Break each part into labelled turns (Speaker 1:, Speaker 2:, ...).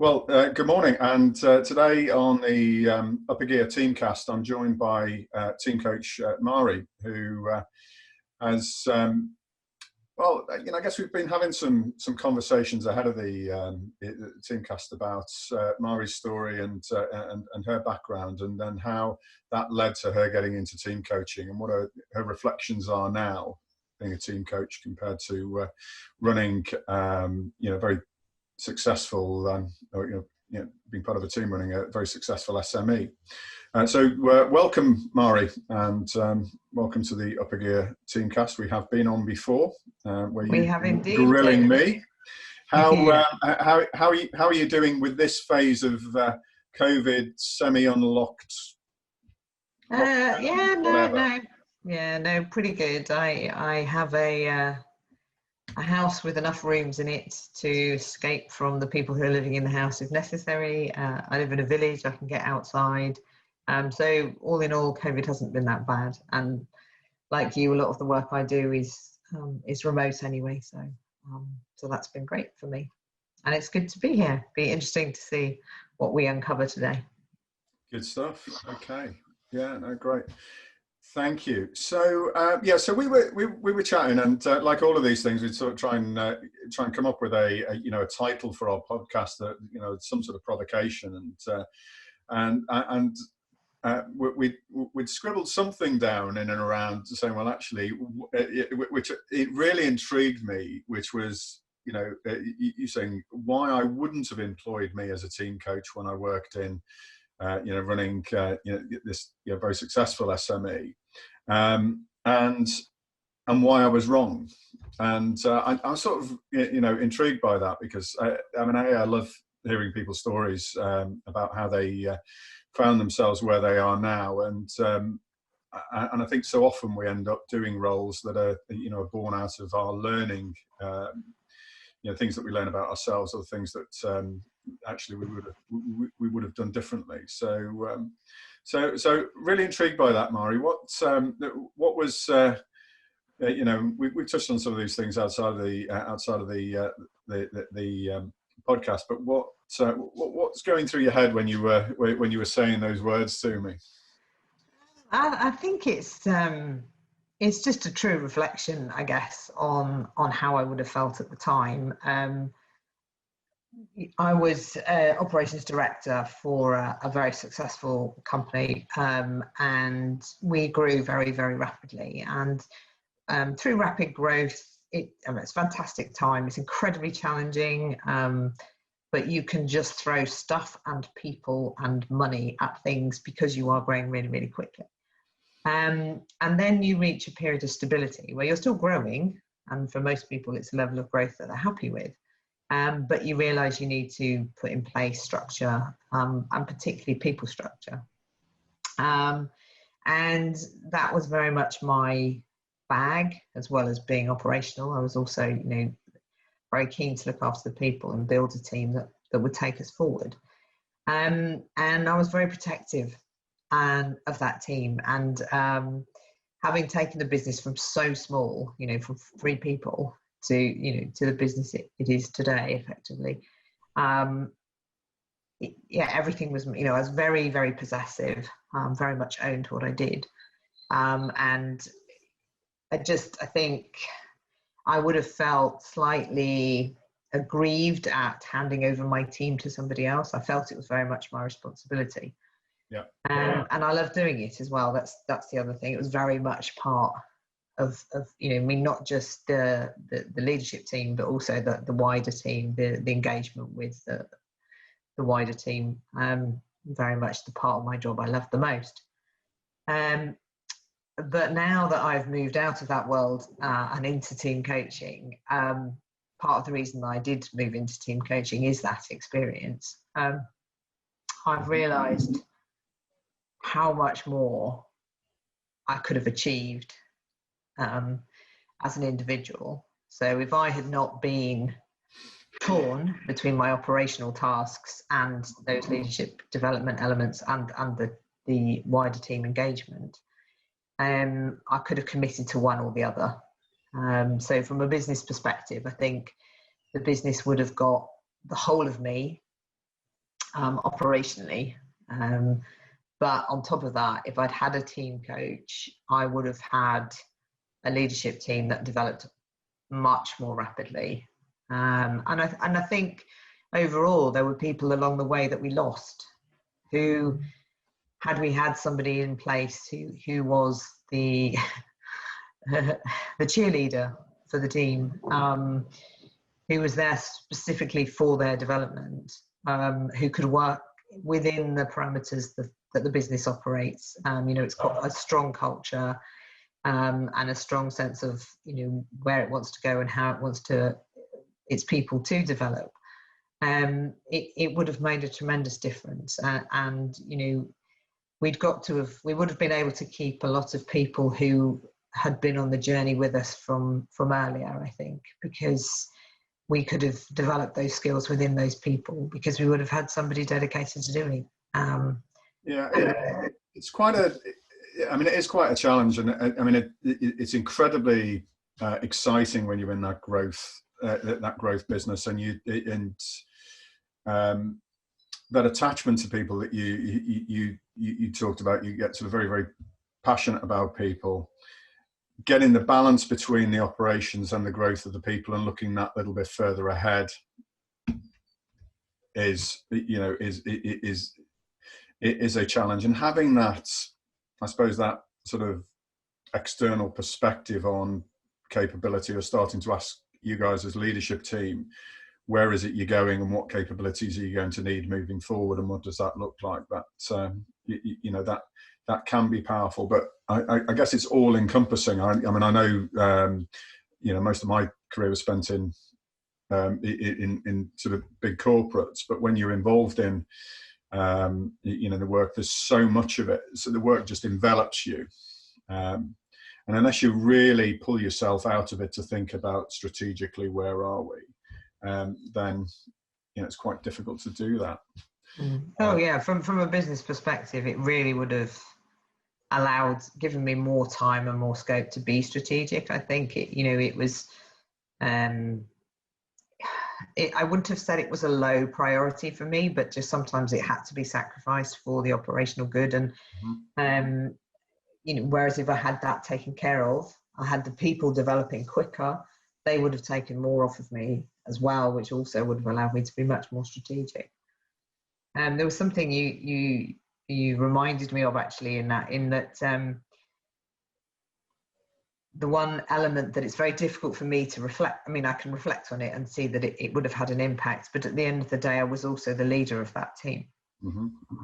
Speaker 1: Well, good morning. And today on the Upper Gear TeamCast, I'm joined by team coach Mhairi, who has, I guess we've been having some conversations ahead of the TeamCast about Mhairi's story and her background, and then how that led to her getting into team coaching and what her reflections are now, being a team coach compared to running, very successful, being part of a team running a very successful SME. Welcome, Mhairi, and welcome to the Upper Gear TeamCast. We have been on before, where
Speaker 2: we have indeed
Speaker 1: grilling me. How are you doing with this phase of COVID, semi-unlocked?
Speaker 2: Pretty good. I have a house with enough rooms in it to escape from the people who are living in the house if necessary. I live in a village, I can get outside. So all in all, COVID hasn't been that bad. And like you, a lot of the work I do is remote anyway. So that's been great for me. And it's good to be here. Be interesting to see what we uncover today.
Speaker 1: Good stuff. Okay. Yeah, no, great. Thank you. So so we were chatting, and like all of these things, we'd sort of try and come up with a title for our podcast that some sort of provocation, and we'd scribbled something down in and around saying, well, actually, which it really intrigued me, which was you saying why I wouldn't have employed me as a team coach when I worked in running this very successful SME, and why I was wrong. And I'm sort of intrigued by that, because I love hearing people's stories about how they found themselves where they are now, and I think so often we end up doing roles that are born out of our learning, things that we learn about ourselves, or things that actually we would have done differently. So really intrigued by that, Mhairi. What was we touched on some of these things outside of the podcast, but what's going through your head when you were saying those words to me?
Speaker 2: I think it's just a true reflection, I guess, on how I would have felt at the time. I was operations director for a very successful company, and we grew very, very rapidly. And through rapid growth, it's a fantastic time. It's incredibly challenging, but you can just throw stuff and people and money at things because you are growing really, really quickly. And then you reach a period of stability where you're still growing, and for most people, it's a level of growth that they're happy with. But you realise you need to put in place structure, and particularly people structure. And that was very much my bag, as well as being operational. I was also, very keen to look after the people and build a team that would take us forward. And I was very protective of that team. And having taken the business from so small, from 3 people, to the business it is today, effectively, everything was, I was very, very possessive, very much owned what I did, and I think I would have felt slightly aggrieved at handing over my team to somebody else. I felt it was very much my responsibility, and I love doing it as well. That's the other thing. It was very much part of not just the leadership team, but also the wider team, the engagement with the wider team. Very much the part of my job I love the most. But now that I've moved out of that world and into team coaching, part of the reason that I did move into team coaching is that experience. I've realised how much more I could have achieved as an individual. So if I had not been torn between my operational tasks and those leadership development elements and the wider team engagement, I could have committed to one or the other. So from a business perspective, I think the business would have got the whole of me operationally. But on top of that, if I'd had a team coach, I would have had a leadership team that developed much more rapidly. And I think overall there were people along the way that we lost, who, had we had somebody in place who was the the cheerleader for the team, who was there specifically for their development, who could work within the parameters that the business operates. It's got a strong culture, and a strong sense of where it wants to go and how it wants its people to develop. It would have made a tremendous difference, and we would have been able to keep a lot of people who had been on the journey with us from earlier, I think, because we could have developed those skills within those people, because we would have had somebody dedicated to doing it.
Speaker 1: It's quite it is quite a challenge, and it's incredibly exciting when you're in that growth business, and that attachment to people that you talked about. You get sort of very, very passionate about people. Getting the balance between the operations and the growth of the people, and looking that little bit further ahead is a challenge. And having that, I suppose, that sort of external perspective on capability, or starting to ask you guys as leadership team, where is it you're going, and what capabilities are you going to need moving forward, and what does that look like? That can be powerful, but I guess it's all encompassing. I know most of my career was spent in sort of big corporates, but when you're involved in the work, there's so much of it, so the work just envelops you, and unless you really pull yourself out of it to think about strategically where are we, then it's quite difficult to do that.
Speaker 2: From a business perspective, it really would have given me more time and more scope to be strategic. I think it was I wouldn't have said it was a low priority for me, but just sometimes it had to be sacrificed for the operational good. And whereas if I had that taken care of, I had the people developing quicker, they would have taken more off of me as well, which also would have allowed me to be much more strategic. There was something you reminded me of, actually, in that the one element that it's very difficult for me to reflect. I can reflect on it and see that it would have had an impact, but at the end of the day, I was also the leader of that team.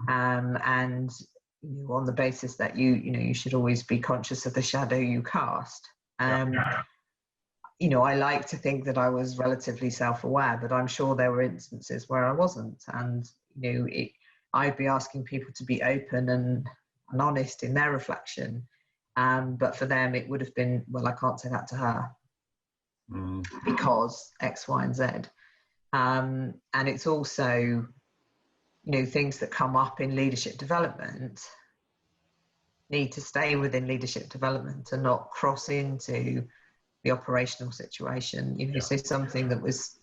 Speaker 2: And on the basis that you should always be conscious of the shadow you cast. I like to think that I was relatively self-aware, but I'm sure there were instances where I wasn't. And, I'd be asking people to be open and honest in their reflection. But for them, it would have been, well, I can't say that to her because X, Y, and Z. And it's also, things that come up in leadership development need to stay within leadership development and not cross into the operational situation. So something that was,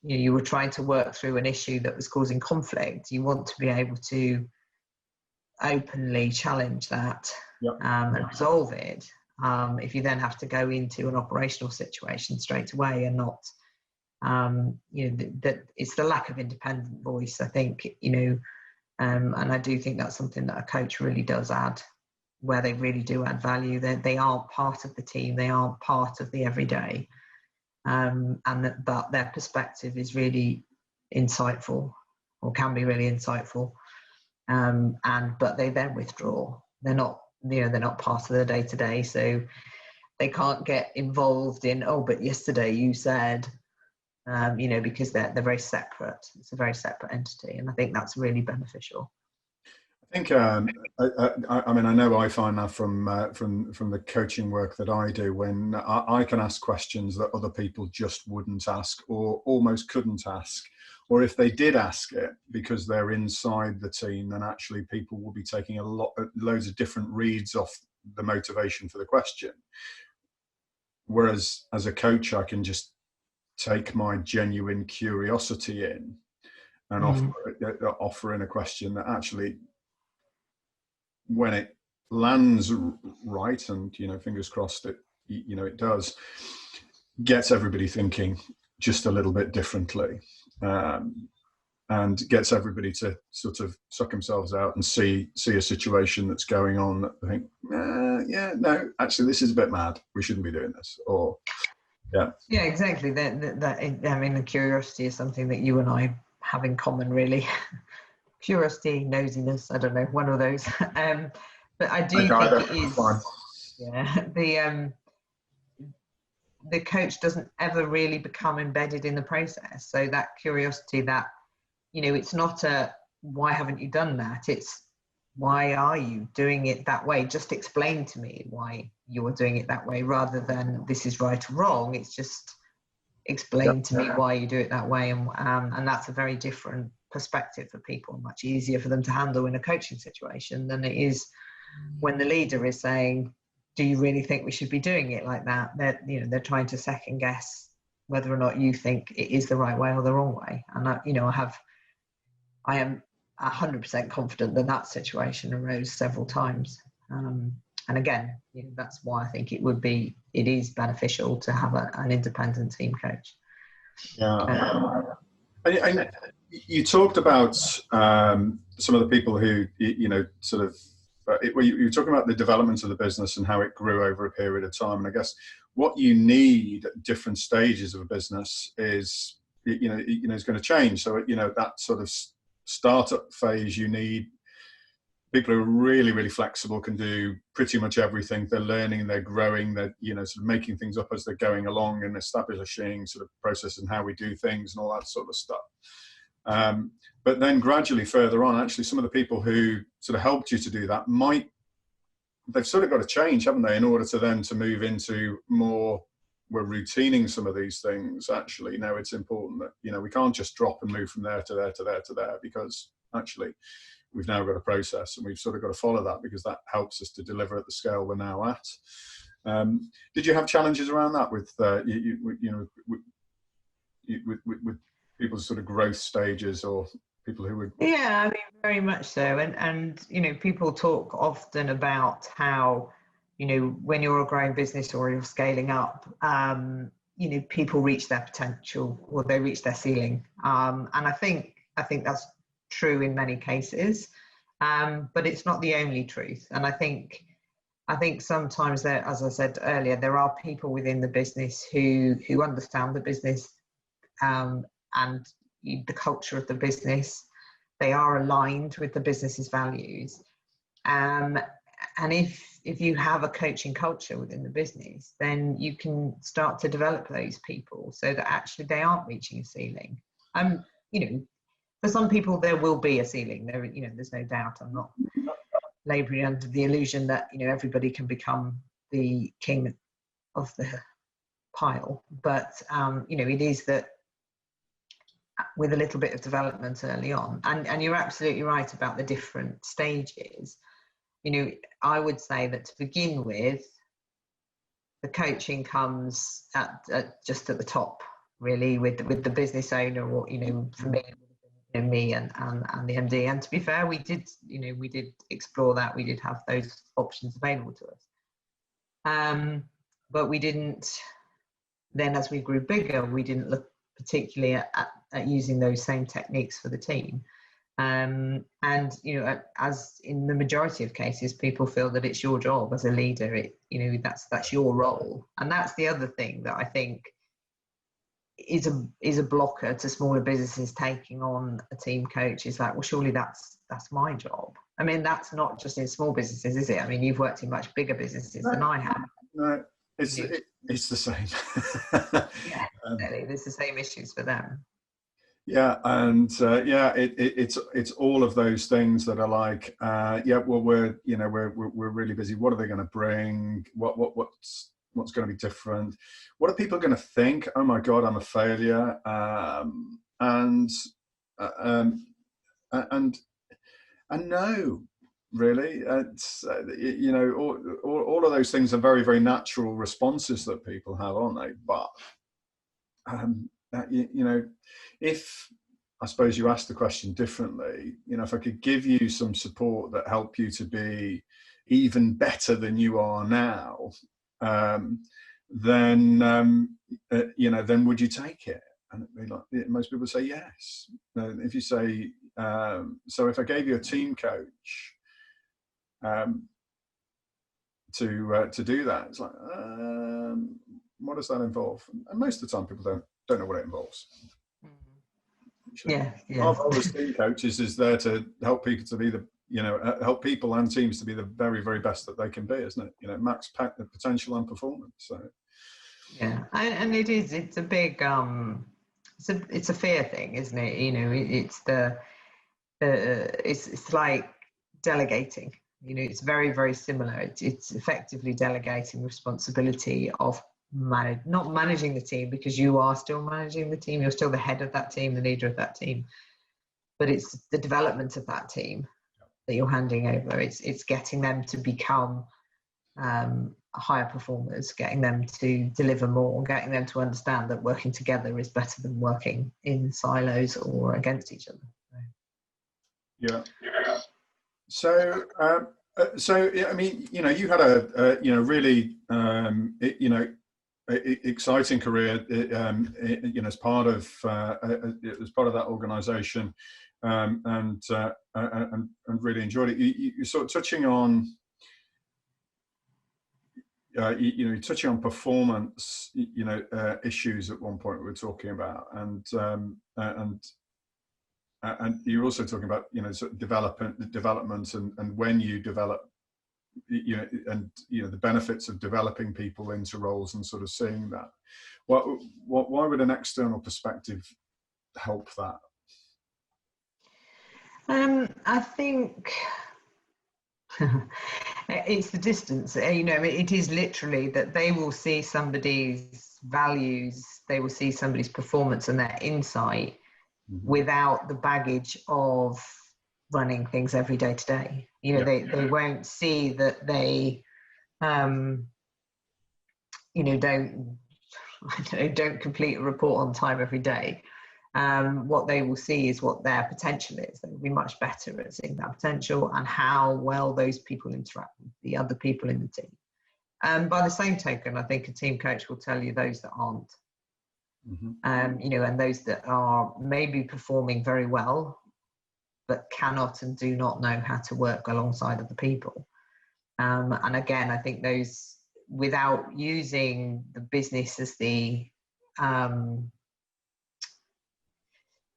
Speaker 2: you were trying to work through an issue that was causing conflict, you want to be able to openly challenge that and resolve it. If you then have to go into an operational situation straight away and not, that it's the lack of independent voice, I think, and I do think that's something that a coach really does add, where they really do add value. They aren't part of the team, they aren't part of the everyday. But their perspective is really insightful, or can be really insightful. But they then withdraw. They're not part of the day-to-day, so they can't get involved in, but yesterday you said, because they're very separate. It's a very separate entity, and I think that's really beneficial.
Speaker 1: I think I know I find that from the coaching work that I do, when I can ask questions that other people just wouldn't ask, or almost couldn't ask, or if they did ask it because they're inside the team, then actually people will be taking loads of different reads off the motivation for the question. Whereas as a coach, I can just take my genuine curiosity in and offer in a question that actually, when it lands right, and fingers crossed it does, gets everybody thinking just a little bit differently, and gets everybody to sort of suck themselves out and see a situation that's going on that they think, yeah, no, actually this is a bit mad, we shouldn't be doing this, or
Speaker 2: yeah, exactly. The curiosity is something that you and I have in common, really. Curiosity, nosiness, I don't know, one of those. But I do think it is.
Speaker 1: Fine.
Speaker 2: Yeah, the coach doesn't ever really become embedded in the process. So that curiosity, that it's not a why haven't you done that? It's why are you doing it that way? Just explain to me why you're doing it that way, rather than this is right or wrong. It's just explain to me why you do it that way, and that's a very different perspective for people, much easier for them to handle in a coaching situation than it is when the leader is saying, do you really think we should be doing it like that? They're trying to second guess whether or not you think it is the right way or the wrong way. And I am 100% confident that situation arose several times. And again, that's why I think it is beneficial to have an independent team coach.
Speaker 1: Yeah. And you talked about some of the people who, sort of, you were talking about the development of the business and how it grew over a period of time. And I guess what you need at different stages of a business is, is going to change. So, that sort of startup phase, you need people who are really, really flexible, can do pretty much everything. They're learning, they're growing, they're, sort of making things up as they're going along and establishing sort of process and how we do things and all that sort of stuff. But then gradually further on, actually, some of the people who sort of helped you to do that they've sort of got to change, haven't they, in order to then to move into more, we're routining some of these things. Actually, now it's important that, we can't just drop and move from there to there to there to there, because actually we've now got a process and we've sort of got to follow that, because that helps us to deliver at the scale we're now at. Did you have challenges around that with with people's sort of growth stages, or people who would?
Speaker 2: Yeah, very much so. And people talk often about how, when you're a growing business or you're scaling up, people reach their potential or they reach their ceiling. And I think that's true in many cases, but it's not the only truth. And I think sometimes there, as I said earlier, there are people within the business who understand the business and the culture of the business. They are aligned with the business's values. And if you have a coaching culture within the business, then you can start to develop those people so that actually they aren't reaching a ceiling. For some people, there will be a ceiling. There's no doubt. I'm not labouring under the illusion that everybody can become the king of the pile. But it is that with a little bit of development early on, and you're absolutely right about the different stages. I would say that to begin with, the coaching comes at just at the top, really, with the business owner, or for me. Me and the MD, and to be fair, we did explore that. We did have those options available to us, but we didn't. Then, as we grew bigger, we didn't look particularly at using those same techniques for the team. And as in the majority of cases, people feel that it's your job as a leader. That's your role, and that's the other thing that I think is a blocker to smaller businesses taking on a team coach. Is like, well, surely that's my job. That's not just in small businesses, is it? You've worked in much bigger businesses than I have.
Speaker 1: No, it's the same.
Speaker 2: Yeah, there's the same issues for them.
Speaker 1: Yeah, and it's all of those things that are like, well, we're really busy. What are they going to bring? What's going to be different? What are people going to think? Oh my God, I'm a failure. And no, really, it's all of those things are very, very natural responses that people have, aren't they? But if I suppose you asked the question differently. You know, if I could give you some support that help you to be even better than you are now, then you know, then would you take it? And it'd be like, most people say yes. If you say, so if I gave you a team coach to do that, it's like, what does that involve? And most of the time, people don't know what it involves.
Speaker 2: Yeah, yeah.
Speaker 1: Our role as team coaches is there to help people to be the, you know, help people and teams to be the very, very best that they can be, isn't it? You know, max potential and performance. So.
Speaker 2: Yeah, and it's a big, it's a fear thing, isn't it? You know, it's like delegating. You know, it's very, very similar. It's effectively delegating responsibility of not managing the team, because you are still managing the team. You're still the head of that team, the leader of that team. But it's the development of that team that you're handing over. It's getting them to become higher performers, getting them to deliver more, getting them to understand that working together is better than working in silos or against each other.
Speaker 1: Yeah. So, yeah, I mean, you know, you had a you know, really, you know, exciting career, you know, as part of that organisation, and really enjoyed it. You're sort of touching on, you know, touching on performance, you know, issues at one point we were talking about, and you're also talking about, you know, sort of development and when you develop, you know, and you know, the benefits of developing people into roles and sort of seeing that. Why would an external perspective help that?
Speaker 2: I think it's the distance. You know, it is literally that they will see somebody's values, they will see somebody's performance and their insight without the baggage of running things every day to day. You know, they won't see that they, you know, don't complete a report on time every day. What they will see is what their potential is. They will be much better at seeing that potential and how well those people interact with the other people in the team. And by the same token, I think a team coach will tell you those that aren't. You know, and those that are maybe performing very well, but cannot and do not know how to work alongside other people. And again, I think those, without using the business as the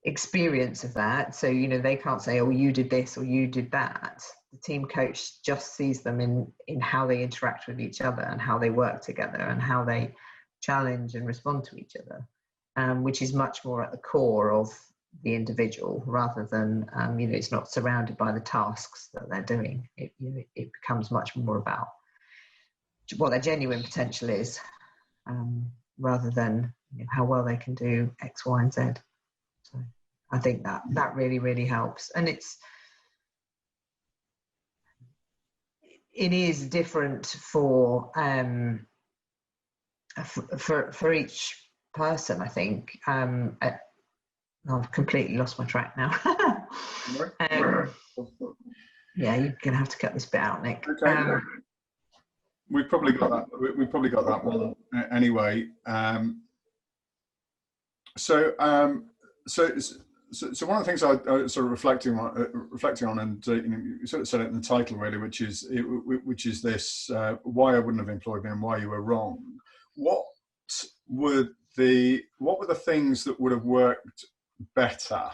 Speaker 2: experience of that, so, you know, they can't say, oh, you did this or you did that. The team coach just sees them in how they interact with each other and how they work together and how they challenge and respond to each other, which is much more at the core of the individual, rather than, you know, it's not surrounded by the tasks that they're doing. It, you know, it becomes much more about what their genuine potential is, rather than, you know, how well they can do X, Y, and Z. So I think that really, really helps. And it is different for each person, I think. I've completely lost my track now. Yeah, you're gonna have to cut this bit out, Nick.
Speaker 1: Okay. We've probably got that. We've probably got that one anyway. So one of the things I sort of reflecting on, and you know, you sort of said it in the title really, which is this: why I wouldn't have employed me and why you were wrong. What were the things that would have worked better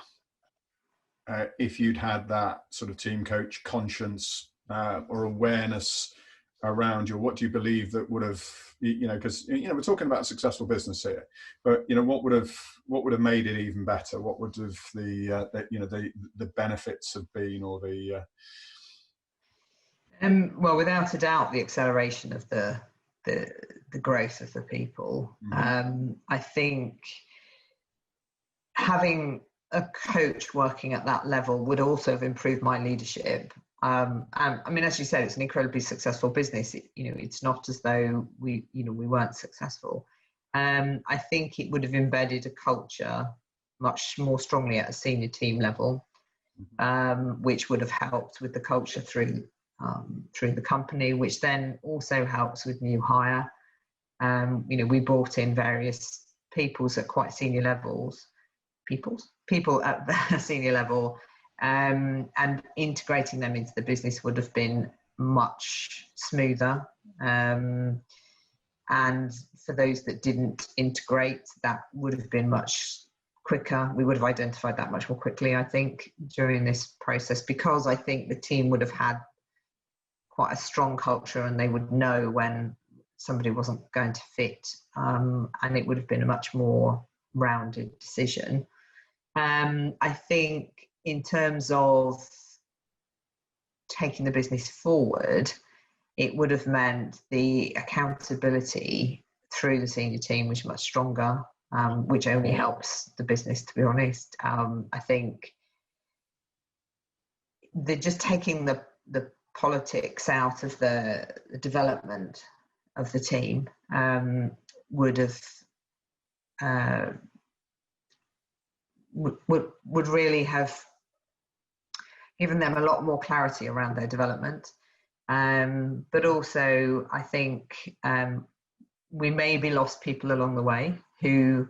Speaker 1: if you'd had that sort of team coach conscience or awareness around you? What do you believe that would have, you know, because, you know, we're talking about a successful business here, but, you know, what would have made it even better? What would have you know, the benefits have been, or the
Speaker 2: well, without a doubt, the acceleration of the growth of the people. I think having a coach working at that level would also have improved my leadership. I mean, as you said, it's an incredibly successful business. You know, it's not as though we weren't successful. I think it would have embedded a culture much more strongly at a senior team level, which would have helped with the culture through the company, which then also helps with new hire. We brought in various peoples at quite senior levels, people at the senior level, and integrating them into the business would have been much smoother. And for those that didn't integrate, that would have been much quicker. We would have identified that much more quickly, I think, during this process, because I think the team would have had quite a strong culture and they would know when somebody wasn't going to fit, and it would have been a much more rounded decision. I think in terms of taking the business forward, it would have meant the accountability through the senior team was much stronger, which only helps the business, to be honest. I think they're just taking the politics out of the development of the team would have would really have given them a lot more clarity around their development. But also, I think we maybe lost people along the way who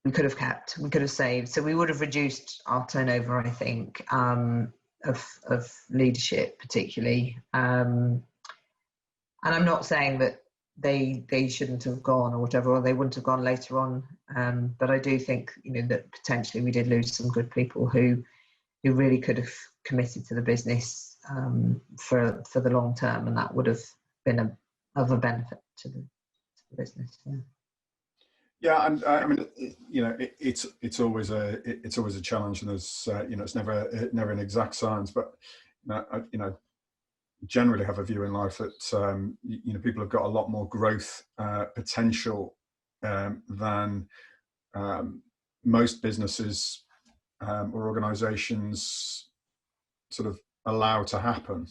Speaker 2: we could have kept, we could have saved. So we would have reduced our turnover, I think, of leadership particularly. And I'm not saying that they shouldn't have gone or whatever, or they wouldn't have gone later on. But I do think, that potentially we did lose some good people who really could have committed to the business for the long term, and that would have been of a benefit to the business. Yeah.
Speaker 1: Yeah, and I mean, it's always a challenge, and there's it's never an exact science, but generally have a view in life that people have got a lot more growth potential than most businesses or organizations sort of allow to happen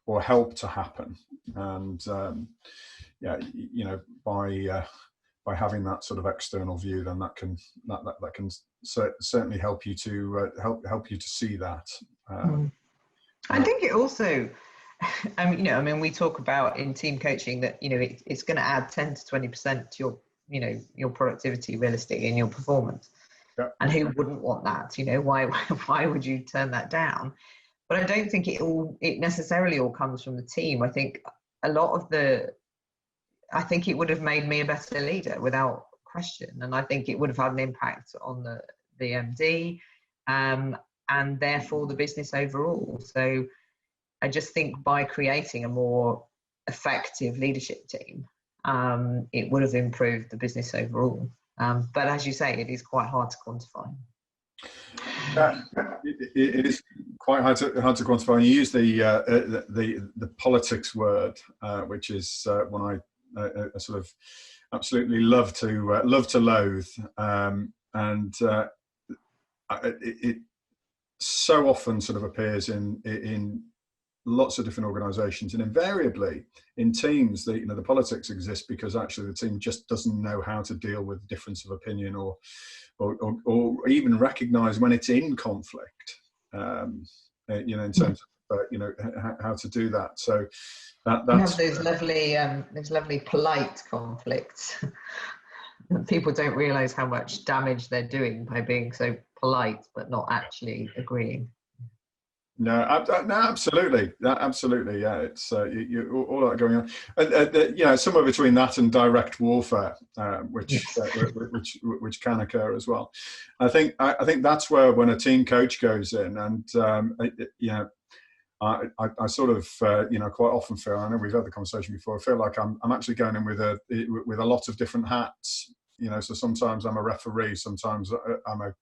Speaker 1: or help to happen. And by having that sort of external view, then that can certainly help you to help you to see that.
Speaker 2: I think it also, we talk about in team coaching that it's going to add 10 to 20% to your productivity realistically in your performance.
Speaker 1: Yeah.
Speaker 2: And who wouldn't want that? Why would you turn that down? But I don't think it necessarily all comes from the team. I think I think it would have made me a better leader without question, and I think it would have had an impact on the MD, and therefore the business overall. So I just think by creating a more effective leadership team, it would have improved the business overall. But as you say, it is quite hard to quantify.
Speaker 1: It is quite hard to quantify. And you use the politics word, which is one I sort of absolutely love to loathe, and it so often sort of appears in lots of different organisations, and invariably in teams, the politics exist because actually the team just doesn't know how to deal with difference of opinion or even recognise when it's in conflict. In terms of how to do that. So that's
Speaker 2: you have those lovely polite conflicts. People don't realise how much damage they're doing by being so polite but not actually agreeing.
Speaker 1: No, absolutely, yeah. It's all that going on, somewhere between that and direct warfare, which can occur as well. I think that's where when a team coach goes in, and I sort of quite often feel, I know we've had the conversation before, I feel like I'm actually going in with a lot of different hats. So sometimes I'm a referee, sometimes I'm a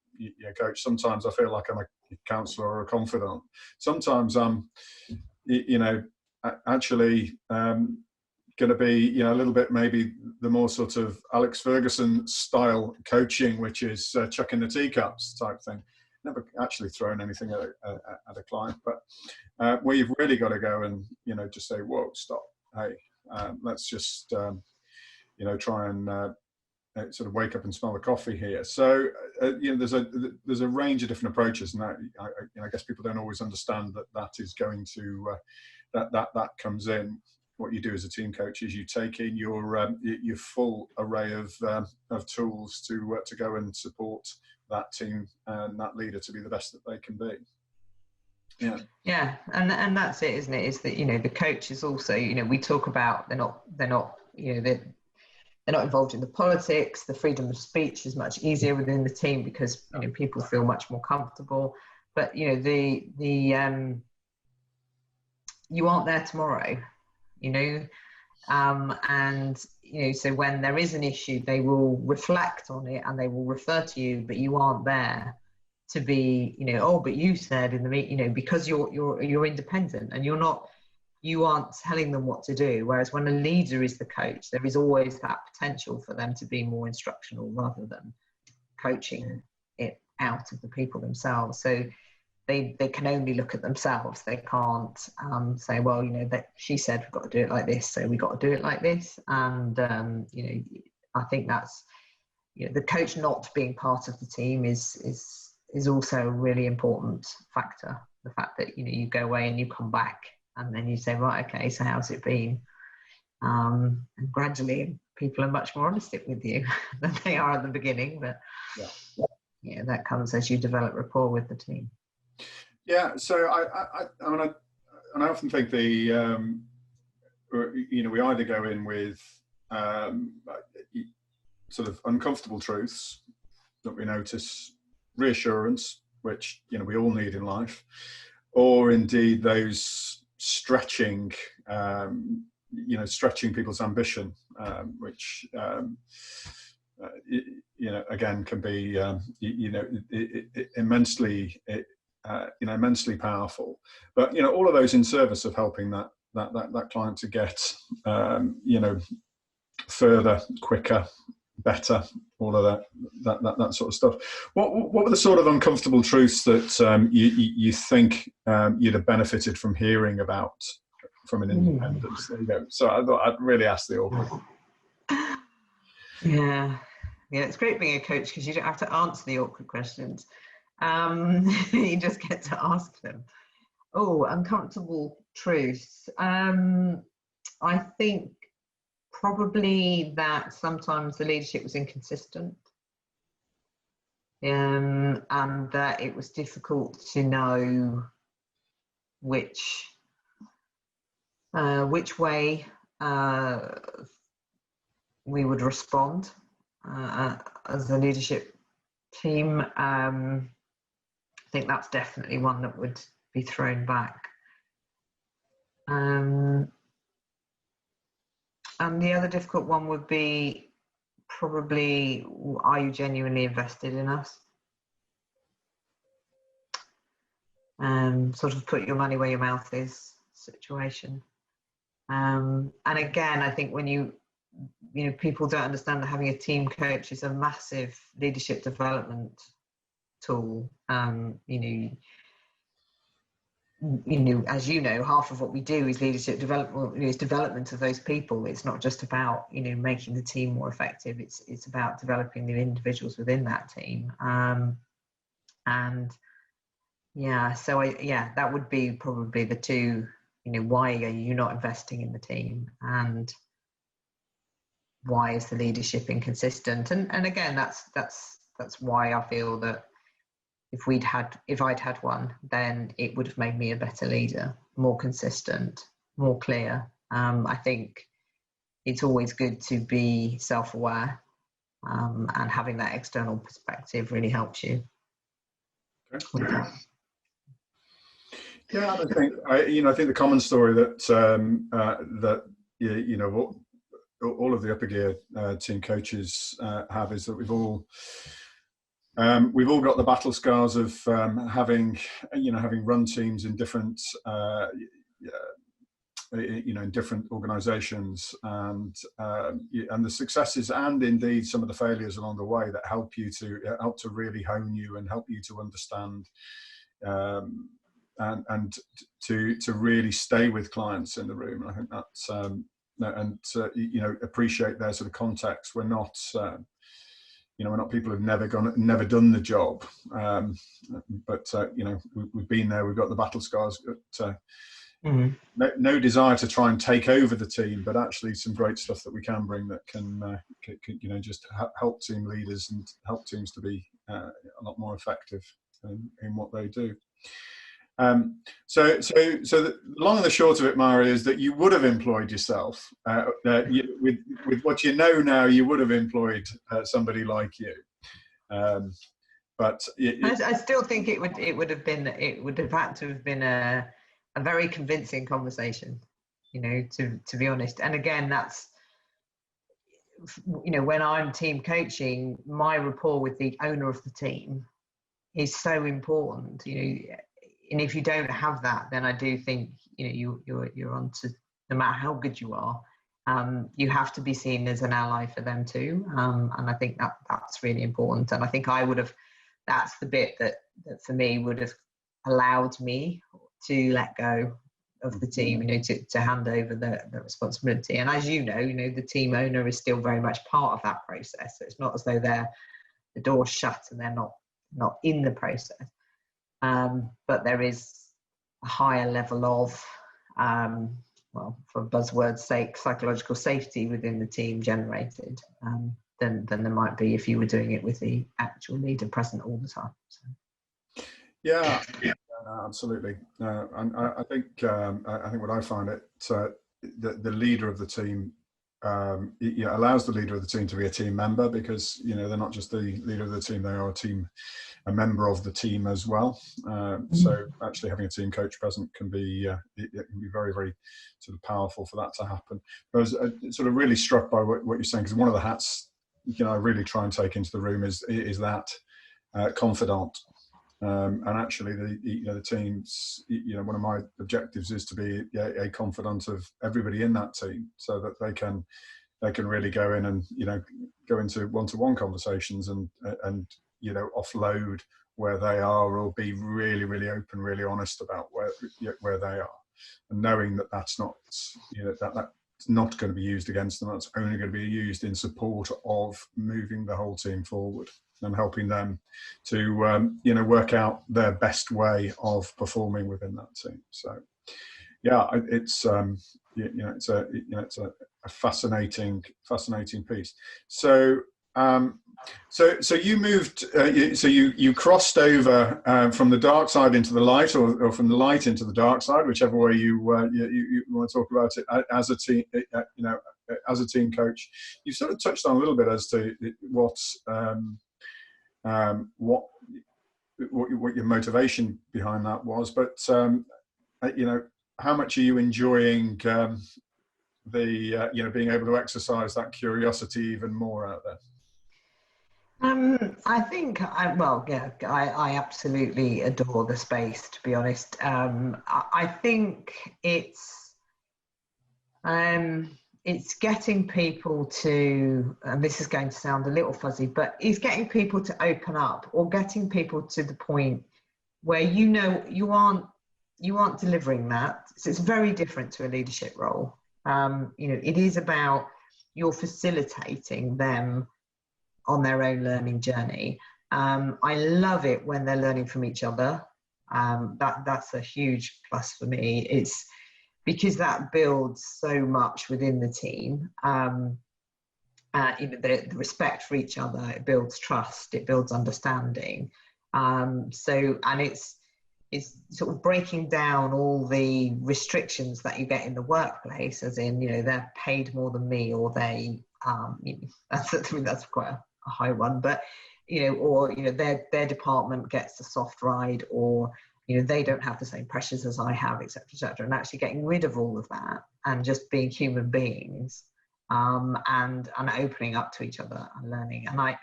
Speaker 1: coach, sometimes I feel like I'm a counsellor or a confidant. Sometimes I'm, actually going to be, a little bit maybe the more sort of Alex Ferguson style coaching, which is chucking the teacups type thing. Never actually thrown anything at a client, but where you've really got to go and, just say, whoa, stop. Hey, let's just, try and sort of wake up and smell the coffee here. So you know, there's a range of different approaches, and that I guess people don't always understand that is going to that comes in. What you do as a team coach is you take in your full array of tools to go and support that team and that leader to be the best that they can be.
Speaker 2: Yeah, and that's it, isn't it? Is that, you know, the coach is also, you know, we talk about they're not you know, they're not involved in the politics. The freedom of speech is much easier within the team because, you know, people feel much more comfortable. But, you know, you aren't there tomorrow, you know, and, you know, so when there is an issue, they will reflect on it and they will refer to you, but you aren't there to be, you know, oh, but you said in the meeting, you know, because you're independent and you aren't telling them what to do. Whereas when a leader is the coach, there is always that potential for them to be more instructional rather than coaching it out of the people themselves. So they can only look at themselves. They can't say, well, you know, that she said we've got to do it like this, so we've got to do it like this. And you know, I think that's, you know, the coach not being part of the team is also a really important factor. The fact that, you know, you go away and you come back and then you say, right, okay, so how's it been? And gradually people are much more honest with you than they are at the beginning. But yeah, that comes as you develop rapport with the team.
Speaker 1: Yeah, so I mean, I often think you know, we either go in with sort of uncomfortable truths that we notice, reassurance, which, you know, we all need in life, or indeed those stretching, you know, stretching people's ambition, which you know, again, can be you know, immensely you know, immensely powerful. But, you know, all of those in service of helping that client to get you know, further, quicker, better, all of that sort of stuff. What were the sort of uncomfortable truths that you think you'd have benefited from hearing about from an independent? There you go. So I thought I'd really ask the awkward.
Speaker 2: Yeah, it's great being a coach because you don't have to answer the awkward questions. You just get to ask them. Oh, uncomfortable truths. I think probably that sometimes the leadership was inconsistent, and that it was difficult to know which way we would respond as a leadership team. I think that's definitely one that would be thrown back. And the other difficult one would be probably, are you genuinely invested in us? Sort of put your money where your mouth is situation. And again, I think when you know, people don't understand that having a team coach is a massive leadership development tool. You know, as you know, half of what we do is leadership development. It's development of those people. It's not just about, you know, making the team more effective. It's about developing the individuals within that team. And yeah, so that would be probably the two. You know, why are you not investing in the team, and why is the leadership inconsistent? And again, that's why I feel that if I'd had one, then it would have made me a better leader, more consistent, more clear. I think it's always good to be self-aware, and having that external perspective really helps you.
Speaker 1: Okay. Yeah, I think I think the common story that you know, all of the upper gear team coaches have is that we've all got the battle scars of having run teams in different you know, in different organizations, and the successes and indeed some of the failures along the way that help to really hone you and help you to understand and to really stay with clients in the room. And I think that's you know, appreciate their sort of context. We're not we're not people who've never done the job, but we've been there. We've got the battle scars. But, no desire to try and take over the team, but actually some great stuff that we can bring that can just help team leaders and help teams to be a lot more effective in what they do. So the long and the short of it, Mhairi, is that you would have employed yourself with what you know now. You would have employed somebody like you, but
Speaker 2: I still think it would have had to have been a very convincing conversation, to be honest. And again, that's when I'm team coaching, my rapport with the owner of the team is so important, and if you don't have that, then I do think you're on to, no matter how good you are, you have to be seen as an ally for them too, and I think that's really important. And I think that's the bit that for me would have allowed me to let go of the team, to hand over the responsibility. And as the team owner is still very much part of that process. So it's not as though the door's shut and they're not in the process. But there is a higher level of, for buzzwords' sake, psychological safety within the team generated than there might be if you were doing it with the actual leader present all the time. So.
Speaker 1: Yeah, absolutely. And I think what I find the leader of the team allows the leader of the team to be a team member, because they're not just the leader of the team; they are a member of the team as well. So actually having a team coach present can be very, very sort of powerful for that to happen. But I was sort of really struck by what you're saying, because one of the hats I really try and take into the room is that confidant. And actually the team's, one of my objectives is to be a confidant of everybody in that team, so that they can really go in and go into one-to-one conversations and offload where they are, or be really, really open, really honest about where they are, and knowing that that's not that's not going to be used against them. That's only going to be used in support of moving the whole team forward and helping them to work out their best way of performing within that team. So yeah, it's a fascinating piece. So so you moved, so you crossed over from the dark side into the light, or from the light into the dark side, whichever way you want to talk about it, as a team, as a team coach. You sort of touched on a little bit as to what your motivation behind that was, but how much are you enjoying being able to exercise that curiosity even more out there?
Speaker 2: I think I absolutely adore the space, to be honest. I think it's getting people to, and this is going to sound a little fuzzy, but it's getting people to open up, or getting people to the point where you aren't delivering that. So it's very different to a leadership role. It is about, you're facilitating them on their own learning journey. I love it when they're learning from each other. That's a huge plus for me. It's because that builds so much within the team. The respect for each other, it builds trust, it builds understanding. And it's sort of breaking down all the restrictions that you get in the workplace, as in, they're paid more than me, or they, that's quite a high one, but, their department gets a soft ride, or, they don't have the same pressures as I have, et cetera, and actually getting rid of all of that and just being human beings, and opening up to each other and learning. And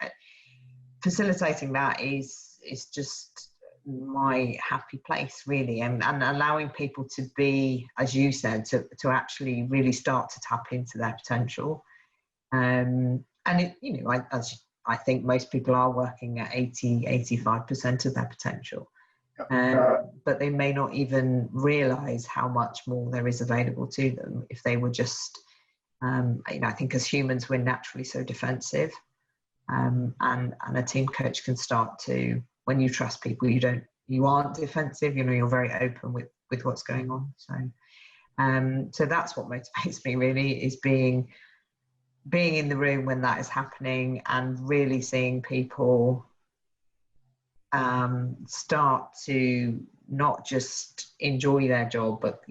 Speaker 2: facilitating that is just my happy place, really, and allowing people to be, as you said, to actually really start to tap into their potential. And I think most people are working at 85% of their potential, but they may not even realize how much more there is available to them if they were just, I think as humans we're naturally so defensive, and a team coach can start to, when you trust people, you aren't defensive, you're very open with what's going on. So that's what motivates me, really, is being in the room when that is happening and really seeing people start to not just enjoy their job, but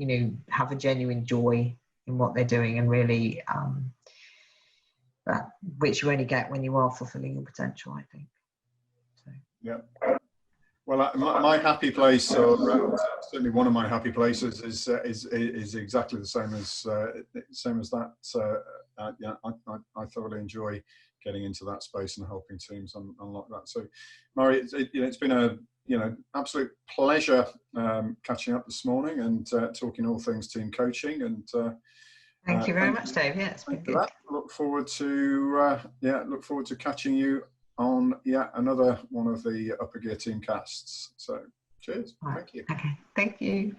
Speaker 2: have a genuine joy in what they're doing, and really which you only get when you are fulfilling your potential, I think. So.
Speaker 1: Yeah. Well, my happy place, or certainly one of my happy places, is exactly the same as that. Yeah, I thoroughly enjoy getting into that space and helping teams unlock that. So, Mhairi, it's been a absolute pleasure catching up this morning and talking all things team coaching. And
Speaker 2: thank you very much, Dave. Yeah, it's been good.
Speaker 1: Look forward to catching you on another one of the Upper Gear TeamCasts. So cheers.
Speaker 2: Right.
Speaker 1: Thank you.
Speaker 2: Okay, thank you.